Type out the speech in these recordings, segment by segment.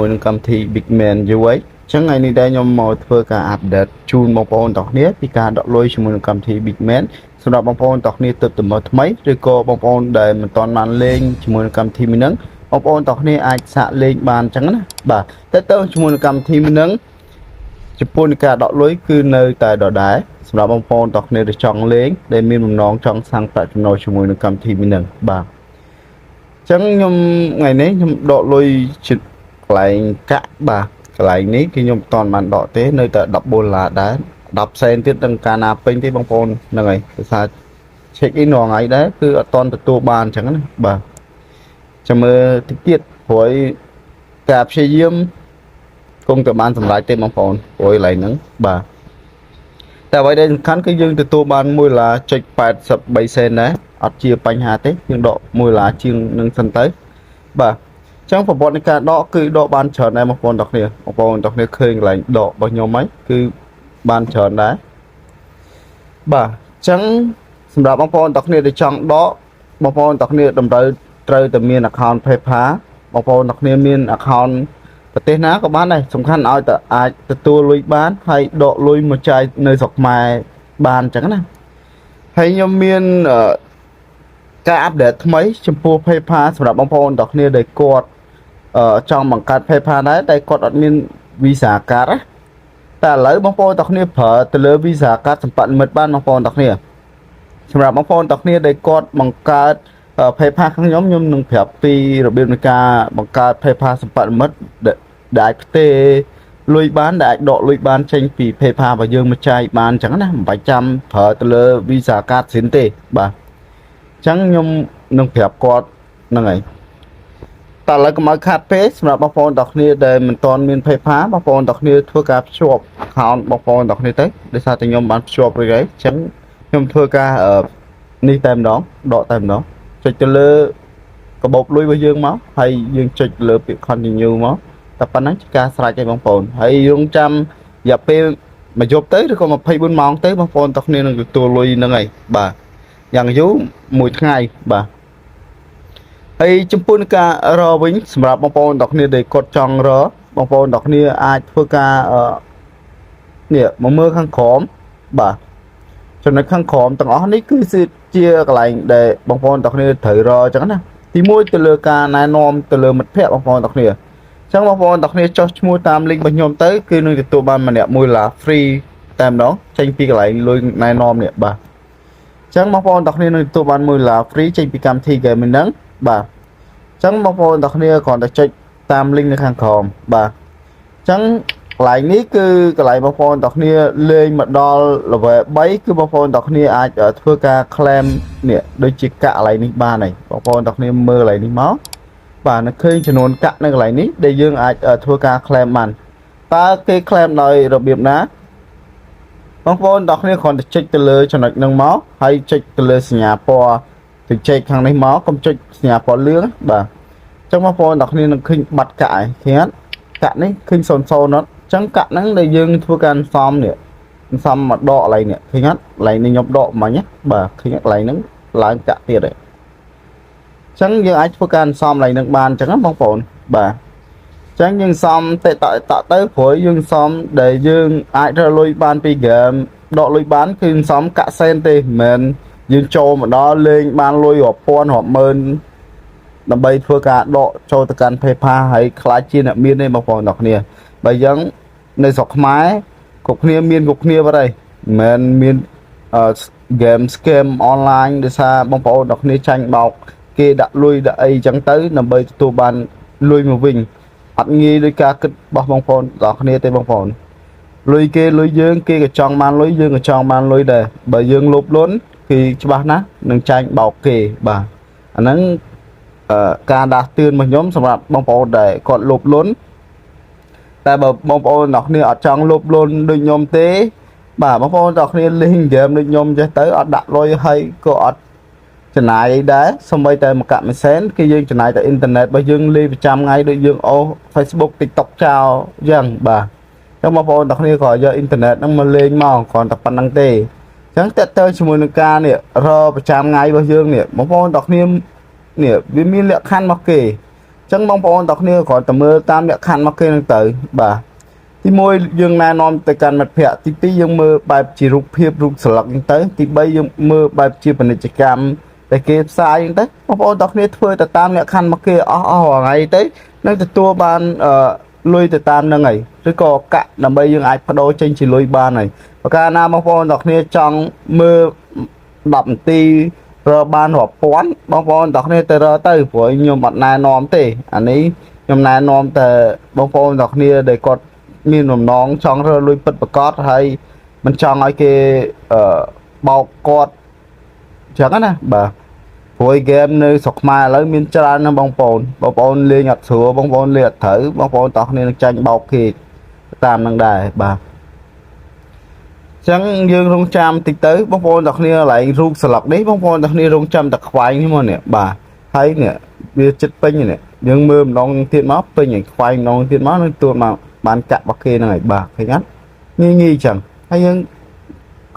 ជាមួយនឹងកម្មវិធី Big Man យូរហើយអញ្ចឹងថ្ងៃនេះដែរខ្ញុំមកធ្វើការអាប់ដេតជូនបងប្អូនទាំងគ្នាពីការដកលុយជាមួយនឹងកម្មវិធី Big Man សម្រាប់បងប្អូនទាំងគ្នាទើបតែមកថ្មីឬក៏បងប្អូនដែលមិនទាន់បានលេងជាមួយនឹងកម្មវិធីមួយហ្នឹងបងប្អូនទាំងគ្នាអាចសាកលេងបានអញ្ចឹងណាបាទតើជាមួយនឹងកម្មវិធីមួយហ្នឹងចំពោះនៃការដកលុយគឺនៅតែដដែលសម្រាប់បងប្អូនទាំងគ្នាដែលចង់លេងដែលមានបំណងចង់សាងប្រាក់ចំណូលជាមួយនឹងកម្មវិធីមួយហ្នឹងបាទចឹងខ្ញុំថ្ងៃនេះខ្ញុំដកលុយជិតកន្លែងកាក់បាទកន្លែងនេះគឺខ្ញុំមិនតាន់បានដកទេនៅតែ$14ដែរ10សេនទៀតនឹងកាលណាពេញទេបងប្អូនហ្នឹងហើយភាសា check in រាល់ថ្ងៃដែរគឺអត់តាន់ទទួលបានអញ្ចឹងណាបាទចាំមើលតិចទៀតព្រោះការព្យាយាមគង់តែបានសម្រេចទេបងប្អូនព្រោះកន្លែងហ្នឹងបាទតែអ្វីដែលសំខាន់គឺយើងទទួលបាន$1.83សេនដែរអត់ជាបញ្ហាទេយើងដក$1ជាងនឹងសិនទៅបាទអញ្ចឹងប្រព័ន្ធនៃការដកគឺដកបានច្រើនដែរបងប្អូនទាំងគ្នាបងប្អូនទាំងគ្នាឃើញកន្លែងដករបស់ខ្ញុំហ្នឹងគឺបានច្រើនដែរបាទអញ្ចឹងសម្រាប់បងប្អូនទាំងគ្នាដែលចង់ដកបងប្អូនទាំងគ្នាតម្រូវត្រូវតែមាន account PayPal បងប្អូនទាំងគ្នាមាន account ប្រទេសណាក៏បានដែរសំខាន់ឲ្យតែអាចទទួលលុយបានហើយដកលុយមកចាយនៅស្រុកខ្មែរបានអញ្ចឹងណាហើយខ្ញុំមានការអាប់ដេតថ្មីចំពោះ PayPal សម្រាប់បងប្អូនទាំងគ្នាដែលគាត់ចង់បង្កើត PayPal ដែរតែគាត់អត់មាន Visa card ណាតែឥឡូវបងប្អូនទាំងគ្នាប្រើទៅលើ Visa card សម្បត្តិនិមិត្តបានបងប្អូនទាំងគ្នាសម្រាប់បងប្អូនទាំងគ្នាដែលគាត់បង្កើត PayPal ខាងខ្ញុំនឹងប្រាប់ពីរបៀបនៃការបង្កើត PayPal សម្បត្តិនិមិត្តដែលអាចផ្ទេរលុយបានដែលអាចដកលុយបានចេញពី PayPal របស់យើងមកចាយបានអញ្ចឹងណាមិនបាច់ចាំប្រើទៅលើ Visa card សិនទេបាទអញ្ចឹងខ្ញុំនឹងប្រាប់គាត់ហ្នឹងហើយតើឥឡូវកុំឲ្យខាតពេកសម្រាប់បងប្អូនទាំងគ្នាដែលមិនទាន់មាន PayPal បងប្អូនទាំងគ្នាធ្វើការភ្ជាប់ account បងប្អូនទាំងគ្នាទៅដោយសារតែខ្ញុំបានភ្ជាប់រួចហើយអញ្ចឹងខ្ញុំធ្វើការនេះតែម្ដងដកតែម្ដងចុចទៅលើកាបូបលុយរបស់យើងមកហើយយើងចុចលើពាក្យ continue មកតែប៉ុណ្ណឹងជាការស្រេចហើយបងប្អូនហើយរងចាំរយៈពេលមួយយប់ទៅឬក៏24ម៉ោងទៅបងប្អូនទាំងគ្នានឹងទទួលលុយហ្នឹងហើយបាទយ៉ាងយូរមួយថ្ងៃបាទហើយចំពោះនឹងការរវិញសម្រាប់បងប្អូនទាំងគ្នាដែលគាត់ចង់របងប្អូនទាំងគ្នាអាចធ្វើការនេះមកមើលខាងក្រោមបាទចំណុចខាងក្រោមទាំងអស់នេះគឺជាកន្លែងដែលបងប្អូនទាំងគ្នាត្រូវរអញ្ចឹងណាទី1ទៅលើការណែនាំទៅលើមិត្តភ័ក្តិបងប្អូនទាំងគ្នាអញ្ចឹងបងប្អូនទាំងគ្នាចុះឈ្មោះតាម link របស់ខ្ញុំទៅគឺនឹងទទួលបានម្នាក់$1 free តែម្ដងចេញពីកន្លែងលុយណែនាំនេះបាទអញ្ចឹងបងប្អូនទាំងគ្នានឹងទទួលបាន$1 free ចេញពីកម្មវិធី game ហ្នឹងបាទអញ្ចឹងបងប្អូនទាំងគ្នាគ្រាន់តែចុចតាម link នៅខាងក្រោមបាទអញ្ចឹងកន្លែងនេះគឺកន្លែងបងប្អូនទាំងគ្នាលេងមកដល់ level 3គឺបងប្អូនទាំងគ្នាអាចធ្វើការ claim នេះដូចជាកាក់កន្លែងនេះបានហើយបងប្អូនទាំងគ្នាមើលកន្លែងនេះមកបាទនៅឃើញចំនួនកាក់នៅកន្លែងនេះដែលយើងអាចធ្វើការ claim បានតើគេ claim ដោយរបៀបណាបងប្អូនទាំងគ្នាគ្រាន់តែចុចទៅលើចំណុចហ្នឹងមកហើយចុចទៅលើសញ្ញាពណ៌ទៅចែកខាងនេះមកកុំចុចសញ្ញាពណ៌លឿងបាទអញ្ចឹងបងប្អូនទាំងគ្នានឹងឃើញបាត់កាក់ហើយឃើញអត់កាក់នេះឃើញ00អត់អញ្ចឹងកាក់ហ្នឹងដែលយើងធ្វើការសំនេះសំមកដកកន្លែងនេះឃើញអត់កន្លែងនេះខ្ញុំដកមិញណាបាទឃើញអត់កន្លែងហ្នឹងឡើងកាក់ទៀតហើយអញ្ចឹងយើងអាចធ្វើការសំកន្លែងហ្នឹងបានអញ្ចឹងណាបងប្អូនបាទអញ្ចឹងយើងសំទៅព្រោះយើងសំដែលយើងអាចរកលុយបានពី game ដកលុយបានគឺសំកាក់សេនទេមិនមែនយើងចូលមកដល់លេងបានលុយរាប់ពាន់រាប់ម៉ឺនដើម្បីធ្វើការដកចូលទៅកាន់ PayPal ហើយខ្លាចជាអ្នកមានទេបងប្អូនទាំងគ្នាបើយ៉ាងនៅស្រុកខ្មែរគ្រប់គ្នាមានគ្រប់គ្នាបាត់ហើយមិនមែនមានgame scam online ដោយសារបងប្អូនទាំងគ្នាចាញ់បោកគេដាក់លុយដាក់អីចឹងទៅដើម្បីទទួលបានលុយមកវិញអត់ងាយដោយការគិតរបស់បងប្អូនទាំងគ្នាទេបងប្អូនលុយគេលុយយើងគេក៏ចង់បានលុយយើងក៏ចង់បានលុយដែរបើយើងលោភលន់គឺច្បាស់ណាស់នឹងចាញ់បោកគេបាទអាហ្នឹងការដាស់តឿនរបស់ខ្ញុំសម្រាប់បងប្អូនដែលគាត់លោភលន់តែបើបងប្អូនទាំងគ្នាអត់ចង់លោភលន់ដូចខ្ញុំទេបាទបងប្អូនទាំងគ្នាលេងហ្គេមដូចខ្ញុំចេះទៅអត់ដាក់លុយហើយក៏អត់ចំណាយអីដែរសូម្បីតែមួយកាក់មួយសែនគឺយើងចំណាយតែអ៊ីនធឺណិតរបស់យើងលេងប្រចាំថ្ងៃដូចយើងអូស Facebook TikTok ចោលអញ្ចឹងបាទអញ្ចឹងបងប្អូនទាំងគ្នាក៏យកអ៊ីនធឺណិតហ្នឹងមកលេងមកគ្រាន់តែប៉ុណ្្នឹងទេអញ្ចឹងតើទៅជាមួយនឹងការនេះរប្រចាំថ្ងៃរបស់យើងនេះបងប្អូនទាំងគ្នានេះវាមានលក្ខខណ្ឌរបស់គេអ ចឹងបងប្អូនតគ្នាគ្រាន់តែមើលតាមលក្ខខណ្ឌមកគេនឹងទៅបាទទី1យើងណែនាំទៅកាន់មិត្តភ័ក្តិទី2យើងមើលបែបជារូបភាពរូបស្លឹកហ្នឹងទៅទី3យើងមើលបែបជាពាណិជ្ជកម្មតែគេផ្សាយហ្នឹងទៅបងប្អូនតគ្នាធ្វើទៅតាមលក្ខខណ្ឌមកគេអស់ថ្ងៃទៅនឹងទទួលបានលុយទៅតាមហ្នឹងហើយឬក៏កាក់ដើម្បីយើងអាចបដូរចេញជាលុយបានហើយបើកាលណាបងប្អូនតគ្នាចង់មើល10នាទីរកបានរាប់ពាន់បងប្អូនតគ្នាទៅរកទៅព្រោះខ្ញុំអត់ណែនាំទេអានេះខ្ញុំណែនាំតែបងប្អូនតគ្នាដែលគាត់មានបំណងចង់រកលុយពិតប្រាកដហើយមិនចង់ឲ្យគេបោកគាត់ចឹងណាបាទព្រោះហ្គេមនៅស្រុកខ្មែរឥឡូវមានច្រើនណាស់បងប្អូនលេងអត់ស្រួលបងប្អូនលេងអត់ត្រូវបងប្អូនតោះគ្នានឹងចាញ់បោកគេតាមនឹងដែរបាទចឹងយើងរងចាំតិចទៅបងប្អូនតោះគ្នាកន្លែងរូបស្លឹកនេះបងប្អូនតោះគ្នារងចាំតែខ្វែងនេះមកនេះបាទហើយនេះវាចិត្តពេញនេះយើងមើលម្ដងទៀតមកពេញឲ្យខ្វែងម្ដងទៀតមកនឹងទួតមកបានកាក់របស់គេហ្នឹងហើយបាទឃើញអត់ងាយចឹងហើយយើង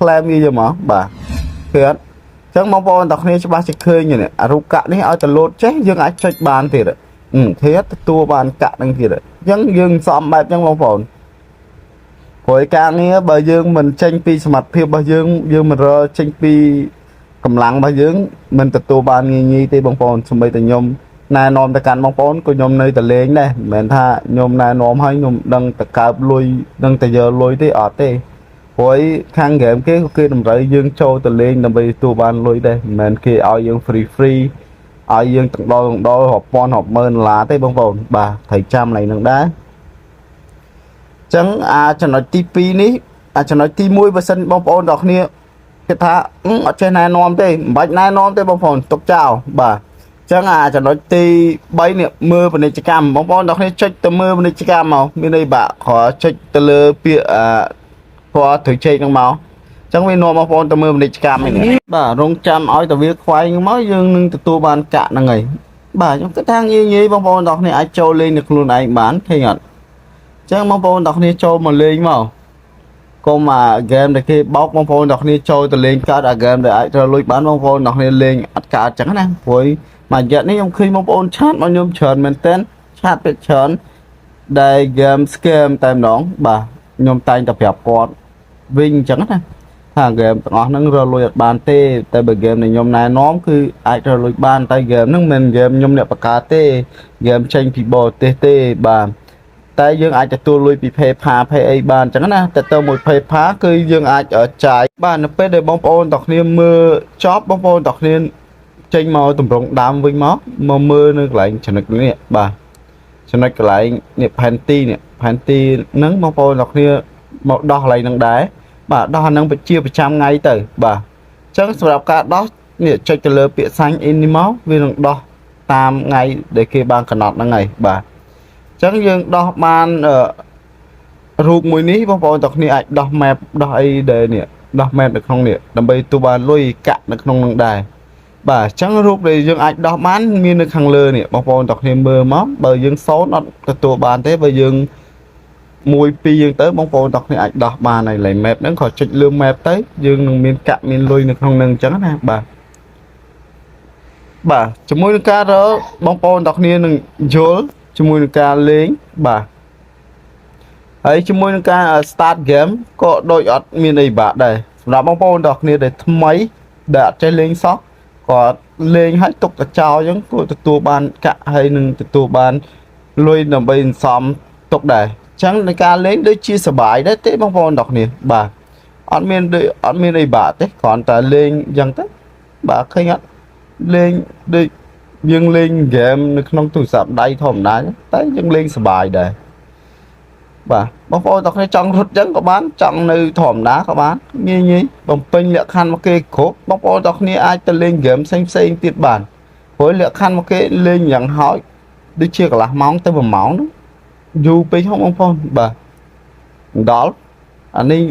ក្លែមវាយកមកបាទឃើញអត់ចឹងបងប្អូនតោះគ្នាច្បាស់ជាឃើញនេះអារូបកាក់នេះឲ្យទៅលោតចេះយើងអាចចុចបានទៀតឃើញអត់ទទួលបានកាក់ហ្នឹងទៀតចឹងយើងសំបែបចឹងបងប្អូនព្រោះការងារបើយើងមិនចេញពីសមត្ថភាពរបស់យើងមិនរកចេញពីកម្លាំងរបស់យើងមិនទទួលបានងាយទេបងប្អូនសម្បីតែខ្ញុំណែនាំទៅកាន់បងប្អូនក៏ខ្ញុំនៅតែលេងដែរមិនមែនថាខ្ញុំណែនាំឲ្យខ្ញុំដឹងតែកើបលុយដឹងតែយកលុយទេអត់ទេព្រោះខាងហ្គេមគេតម្រូវយើងចូលទៅលេងដើម្បីទទួលបានលុយដែរមិនមែនគេឲ្យយើង free ឲ្យយើងទាំងដល់រាប់ពាន់រាប់ម៉ឺនដុល្លារទេបងប្អូនបាទត្រូវចាំឡើងនឹងដែរចឹងចំណុចទី2នេះចំណុចទី1បើសិនបងប្អូនទាំងគ្នាគេថាអត់ចេះណែនាំទេមិនបាច់ណែនាំទេបងប្អូនទុកចោលបាទចឹងចំណុចទី3នេះមើលពាណិជ្ជកម្មបងប្អូនទាំងគ្នាចុចទៅមើលពាណិជ្ជកម្មមកមានន័យបាក់គ្រាន់ចុចទៅលើពាក្យពណ៌ត្រូវជែកហ្នឹងមកចឹងវានាំបងប្អូនទៅមើលពាណិជ្ជកម្មនេះបាទរងចាំឲ្យតែវាខ្វែងមកយើងនឹងទទួលបានកាក់ហ្នឹងហើយបាទខ្ញុំគិតថាងាយបងប្អូនទាំងគ្នាអាចចូលលេងនៅខ្លួនឯងបានឃើញអត់ចឹងបងប្អូនទាំងគ្នាចូលមកលេងមកកុំហ្គេមដែលគេបោកបងប្អូនទាំងគ្នាចូលទៅលេងកើតហ្គេមដែលអាចរកលុយបានបងប្អូនទាំងគ្នាលេងអត់កើតចឹងណាព្រោះមួយរយៈនេះខ្ញុំឃើញបងប្អូនឆាតមកខ្ញុំច្រើនមែនតើឆាតពេកច្រើនដែលហ្គេម scam តែម្ដងបាទខ្ញុំតែងតែប្រាប់គាត់វិញអញ្ចឹងណាថាហ្គេមទាំងអស់ហ្នឹងរកលុយអត់បានទេតែបើហ្គេមដែលខ្ញុំណែនាំគឺអាចរកលុយបានតែហ្គេមហ្នឹងមិនមែនហ្គេមខ្ញុំអ្នកបង្កើតទេហ្គេមចេញពីបរទេសទេបាទតែយើងអាចទទួលលុយពី PayPal អីបានអញ្ចឹងណាតែទៅមួយ PayPal គឺយើងអាចចាយបាទនៅពេលដែលបងប្អូនទាំងគ្នាមើលចប់បងប្អូនទាំងគ្នាចេញមកតម្រង់ដើមវិញមកមើលនៅកន្លែងចំណុចនេះបាទចំណុចកន្លែងនេះផែនទីហ្នឹងបងប្អូនទាំងគ្នាមកដោះកន្លែងហ្នឹងដែរបាទដោះអាហ្នឹងជាប្រចាំថ្ងៃទៅបាទអញ្ចឹងសម្រាប់ការដោះនេះចុចទៅលើពាក្យ sign in នេះមកវានឹងដោះតាមថ្ងៃដែលគេបានកំណត់ហ្នឹងហើយបាទអញ្ចឹងយើងដោះបានរូបមួយនេះបងប្អូនទាំងគ្នាអាចដោះ map ដោះអីដែលនេះដោះ map នៅក្នុងនេះដើម្បីទទួលបានលុយកាក់នៅក្នុងហ្នឹងដែរបាទអញ្ចឹងរូបដែលយើងអាចដោះបានមាននៅខាងលើនេះបងប្អូនទាំងគ្នាមើលមកបើយើង0អត់ទទួលបានទេបើយើង1 2យើងទៅបងប្អូនទាំងគ្នាអាចដោះបានហើយលេខ map ហ្នឹងក៏ចុចលើ map ទៅយើងនឹងមានកាក់មានលុយនៅក្នុងហ្នឹងអញ្ចឹងណាបាទជាមួយនឹងការរកបងប្អូនទាំងគ្នានឹងយល់ជាមួយនឹងការលេងបាទហើយជាមួយនឹងការ start game ក៏ដូចអត់មានអីបាក់ដែរសម្រាប់បងប្អូនទាំងគ្នាដែលថ្មីដែលអត់ចេះលេងសោះគាត់លេងឲ្យទុកកចោលអញ្ចឹងគាត់ទទួលបានកាក់ហើយនឹងទទួលបានលុយដើម្បីសន្សំទុកដែរអញ្ចឹងในការលេងដូចជាសប្បាយដែរទេបងប្អូនទាំងគ្នាបាទអត់មានអីបាក់ទេគ្រាន់តែលេងអញ្ចឹងទៅបាទឃើញអត់លេងដូចយើងលេងហ្គេមនៅក្នុងទូរស័ព្ទដៃធម្មតាតែយើងលេងសប្បាយដែរបាទបងប្អូនទាំងគ្នាចង់រត់ចឹងក៏បានចង់នៅធម្មតាក៏បានងាយបំពេញលក្ខខណ្ឌមកគេគ្រប់បងប្អូនទាំងគ្នាអាចទៅលេងហ្គេមផ្សេងទៀតបានព្រោះលក្ខខណ្ឌមកគេលេងយ៉ាងហោចដូចជាកន្លះម៉ោងទៅ1ម៉ោងយូរពេកហ៎បងប្អូនបាទដល់អានេះ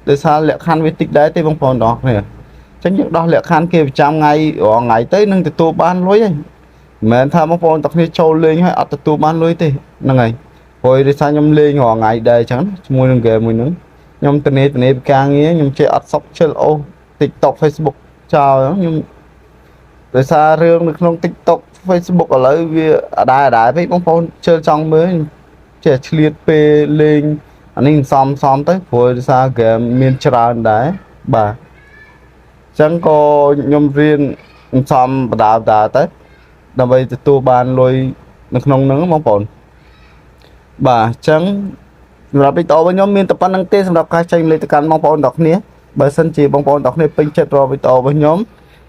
ដោយសារលក្ខខណ្ឌវាតិចដែរទេបងប្អូនទាំងគ្នាចឹងយើងដោះលក្ខខណ្ឌគេប្រចាំថ្ងៃរាល់ថ្ងៃទៅនឹងទទួលបានលុយហើយមិនមែនថាបងប្អូនទាំងគ្នាចូលលេងហើយអត់ទទួលបានលុយទេហ្នឹងហើយព្រោះដោយសារខ្ញុំលេងរាល់ថ្ងៃដែរអញ្ចឹងជាមួយនឹងហ្គេមមួយហ្នឹងខ្ញុំត្នេពីការងារខ្ញុំចេះអត់សុកជិលអូ TikTok Facebook ចោលខ្ញុំដោយសាររឿងនៅក្នុង TikTok Facebook ឥឡូវវាអដែរពេកបងប្អូនជឿចង់មើលចេះឆ្លៀតពេលលេងអានេះសំទៅព្រោះដោយសារ game មានច្រើនដែរបាទអញ្ចឹងក៏ខ្ញុំរៀនសំបដាទៅដើម្បីទទួលបានលុយនៅក្នុងហ្នឹងបងប្អូនបាទអញ្ចឹងសម្រាប់វីដេអូរបស់ខ្ញុំមានតែប៉ុណ្្នឹងទេសម្រាប់ការចែករំលែកទៅកាន់បងប្អូនទាំងគ្នាបើសិនជាបងប្អូនទាំងគ្នាពេញចិត្តរាល់វីដេអូរបស់ខ្ញុំ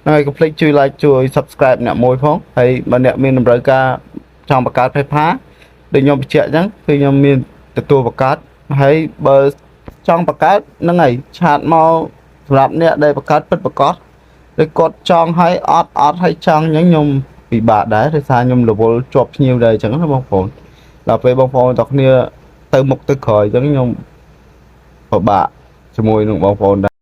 ហើយកុំភ្លេចជួយ like ជួយ subscribe អ្នកមួយផងហើយបើអ្នកមានតម្រូវការចង់បង្កើត page ដូចខ្ញុំបញ្ជាក់អញ្ចឹងគឺខ្ញុំមានទទួលបង្កើតហើយបើចង់បង្កើតហ្នឹងហើយឆាតមកសម្រាប់អ្នកដែលបង្កើតពិតប្រាកដឬគាត់ចង់ឲ្យអត់ឲ្យចង់អញ្ចឹងខ្ញុំពិបាកដែរដោយសារខ្ញុំរវល់ជាប់ភ្ញៀវដែរអញ្ចឹងណាបងប្អូនដល់ពេលបងប្អូនទាំងគ្នាទៅមុខទៅក្រោយអញ្ចឹងខ្ញុំពិបាកជាមួយនឹងបងប្អូនដែរ